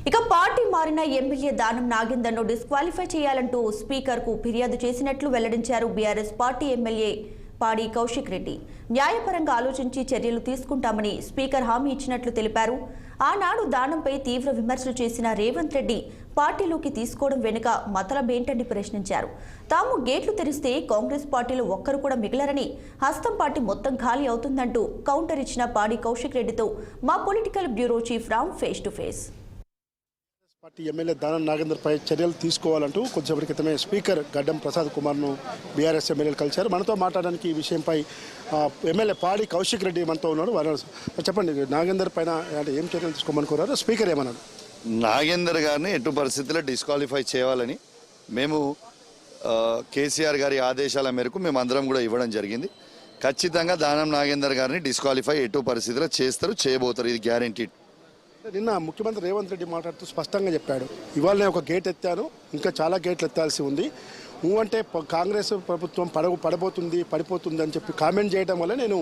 ఇక పార్టీ మారిన ఎమ్మెల్యే దానం నాగేందర్ను డిస్క్వాలిఫై చేయాలంటూ స్పీకర్కు ఫిర్యాదు చేసినట్లు వెల్లడించారు బీఆర్ఎస్ పార్టీ ఎమ్మెల్యే పాడి కౌశిక్ రెడ్డి. న్యాయపరంగా ఆలోచించి చర్యలు తీసుకుంటామని స్పీకర్ హామీ ఇచ్చినట్లు తెలిపారు. ఆనాడు దానంపై తీవ్ర విమర్శలు చేసిన రేవంత్ రెడ్డి పార్టీలోకి తీసుకోవడం వెనుక మతలబేంటని ప్రశ్నించారు. తాము గేట్లు తెరిస్తే కాంగ్రెస్ పార్టీలో ఒక్కరు కూడా మిగిలరని, హస్తం పార్టీ మొత్తం ఖాళీ అవుతుందంటూ కౌంటర్ ఇచ్చిన పాడి కౌశిక్ రెడ్డితో మా political bureau chief Ram face to face. Party MLA దానం నాగేందర్పై చర్యలు తీసుకోవాలంటూ కొద్దిసేపటి క్రితమే స్పీకర్ గడ్డం ప్రసాద్ కుమార్ను బీఆర్ఎస్ ఎమ్మెల్యేలు కలిశారు. మనతో మాట్లాడడానికి ఈ విషయంపై ఎమ్మెల్యే పాడి కౌశిక్ రెడ్డి మనతో ఉన్నారు. చెప్పండి, నాగేందర్ పైన ఏం చర్యలు తీసుకోమని కోరారు? స్పీకర్ ఏమన్నారు? నాగేందర్ గారిని ఎటు పరిస్థితుల్లో డిస్క్వాలిఫై చేయాలని మేము కేసీఆర్ గారి ఆదేశాల మేరకు మేము అందరం కూడా ఇవ్వడం జరిగింది. ఖచ్చితంగా దానం నాగేందర్ గారిని డిస్క్వాలిఫై ఎటు పరిస్థితుల్లో చేస్తారు, చేయబోతారు, ఇది గ్యారెంటీ. నిన్న ముఖ్యమంత్రి రేవంత్ రెడ్డి మాట్లాడుతూ స్పష్టంగా చెప్పాడు, ఇవాళ నేను ఒక గేట్ ఎత్తాను, ఇంకా చాలా గేట్లు ఎత్తాల్సి ఉంది. అంటే కాంగ్రెస్ ప్రభుత్వం పడిపోతుంది అని చెప్పి కామెంట్ చేయడం వల్ల నేను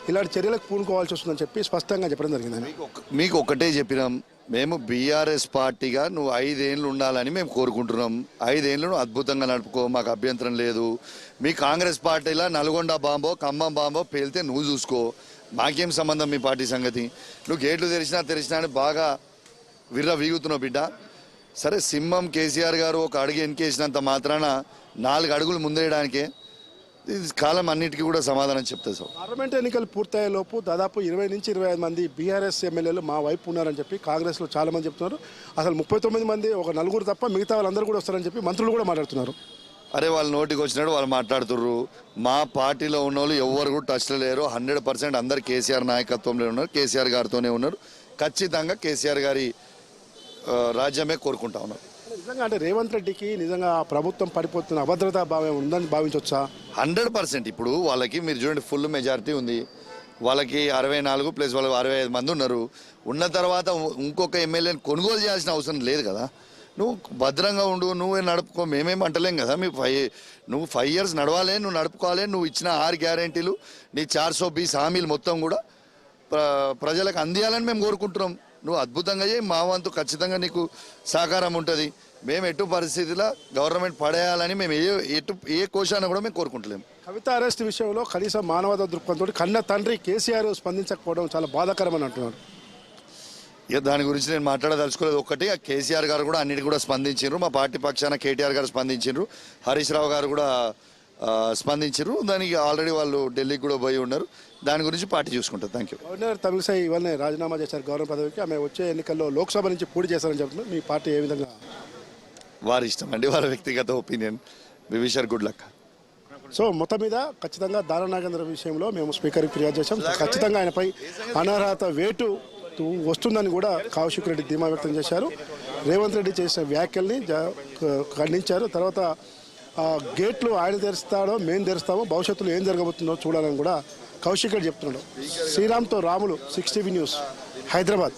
ఇలాంటి చర్యలకు పూనుకోవాల్సి వస్తుందని చెప్పి స్పష్టంగా చెప్పడం జరిగింది. మీకు ఒకటే చెప్పినాం, మేము బీఆర్ఎస్ పార్టీగా నువ్వు 5 ఏళ్ళు ఉండాలని మేము కోరుకుంటున్నాం. 5 ఏళ్ళు నువ్వు అద్భుతంగా నడుపుకో, మాకు అభ్యంతరం లేదు. మీ కాంగ్రెస్ పార్టీలో నల్గొండ బాంబో ఖమ్మం బాంబో పేలితే నువ్వు చూసుకో, మాకేం సంబంధం మీ పార్టీ సంగతి. నువ్వు గేట్లు తెరిచినా అని బాగా విర్ర వీగుతున్నావు బిడ్డ. సరే, సింహం కేసీఆర్ గారు ఒక అడుగు వెనకేసినంత మాత్రాన 4 అడుగులు ముందేయడానికే కాలం అన్నిటికీ కూడా సమాధానం చెప్తుంది. సార్, పార్లమెంట్ ఎన్నికలు పూర్తయ్యే లోపు దాదాపు 20 నుంచి 25 మంది బీఆర్ఎస్ ఎమ్మెల్యేలు మా వైపు ఉన్నారని చెప్పి కాంగ్రెస్లో చాలా మంది చెప్తున్నారు. అసలు 39 మంది, ఒక 4 తప్ప మిగతా వాళ్ళందరూ కూడా వస్తారని చెప్పి మంత్రులు కూడా మాట్లాడుతున్నారు. అరే, వాళ్ళు నోటికి వచ్చినట్టు వాళ్ళు మాట్లాడుతుర్రు. మా పార్టీలో ఉన్న వాళ్ళు ఎవరు కూడా టచ్లో లేరు. 100% అందరు కేసీఆర్ నాయకత్వంలో ఉన్నారు, కేసీఆర్ గారితోనే ఉన్నారు. ఖచ్చితంగా కేసీఆర్ గారి రాజ్యమే కోరుకుంటా ఉన్నారు. నిజంగా అంటే రేవంత్ రెడ్డికి నిజంగా ప్రభుత్వం పడిపోతున్న అభద్రతా భావం ఉందని భావించవచ్చా? 100%. ఇప్పుడు వాళ్ళకి మీరు చూడండి, ఫుల్ మెజారిటీ ఉంది. వాళ్ళకి 64 ప్లస్ వాళ్ళు 65 మంది ఉన్నారు. ఉన్న తర్వాత ఇంకొక ఎమ్మెల్యేని కొనుగోలు చేయాల్సిన అవసరం లేదు కదా. నువ్వు భద్రంగా ఉండు, నువ్వే నడుపుకో, మేమేం అంటలేం కదా. నువ్వు 5 years నడవాలి, నువ్వు నడుపుకోవాలి. నువ్వు ఇచ్చిన 6 గ్యారెంటీలు, నీ 420 హామీలు మొత్తం కూడా ప్రజలకు అందియాలని మేము కోరుకుంటున్నాం. నువ్వు అద్భుతంగా చేయి, మా వంతు ఖచ్చితంగా నీకు సహకారం ఉంటుంది. మేము ఎటు పరిస్థితిలో గవర్నమెంట్ పడేయాలని మేము ఏ కోశాన్ని కూడా మేము కోరుకుంటలేము. కవిత అరెస్ట్ విషయంలో కనీసం మానవతా దృక్పథంతో కన్న తండ్రి కేసీఆర్ స్పందించకపోవడం చాలా బాధాకరమని అంటున్నారు. ఇక దాని గురించి నేను మాట్లాడదలుచుకోలేదు. ఒకటి, కేసీఆర్ గారు కూడా అన్నిటి కూడా స్పందించారు. మా పార్టీ పక్షాన కేటీఆర్ గారు స్పందించారు, హరీష్ రావు గారు కూడా స్పందించారు. దానికి ఆల్రెడీ వాళ్ళు ఢిల్లీకి కూడా పోయి ఉన్నారు. దాని గురించి పార్టీ చూసుకుంటారు. Thank you. గవర్నర్ తమిళసై ఇవాళ రాజీనామా చేశారు గవర్నర్ పదవికి. ఆమె వచ్చే ఎన్నికల్లో లోక్సభ నుంచి పోటీ చేశారని చెప్తున్నారు. మీ పార్టీ ఏ విధంగా? వారి ఇష్టం అండి, వారి వ్యక్తిగత opinion. We wish her good luck. So మొత్తం మీద ఖచ్చితంగా దానం నాగేందర్ విషయంలో మేము స్పీకర్కి ఫిర్యాదు చేశాం. ఖచ్చితంగా ఆయనపై అనర్హత వేటు వస్తుందని కూడా కౌశిక్ రెడ్డి ధీమా వ్యక్తం చేశారు. రేవంత్ రెడ్డి చేసిన వ్యాఖ్యల్ని ఖండించారు. తర్వాత గేట్లు ఆయన తెరుస్తాడో మేము తెరుస్తామో, భవిష్యత్తులో ఏం జరగబోతుందో చూడాలని కూడా కౌశిక్ రెడ్డి చెప్తున్నాడు. శ్రీరామ్తో రాములు, 6 TV న్యూస్, హైదరాబాద్.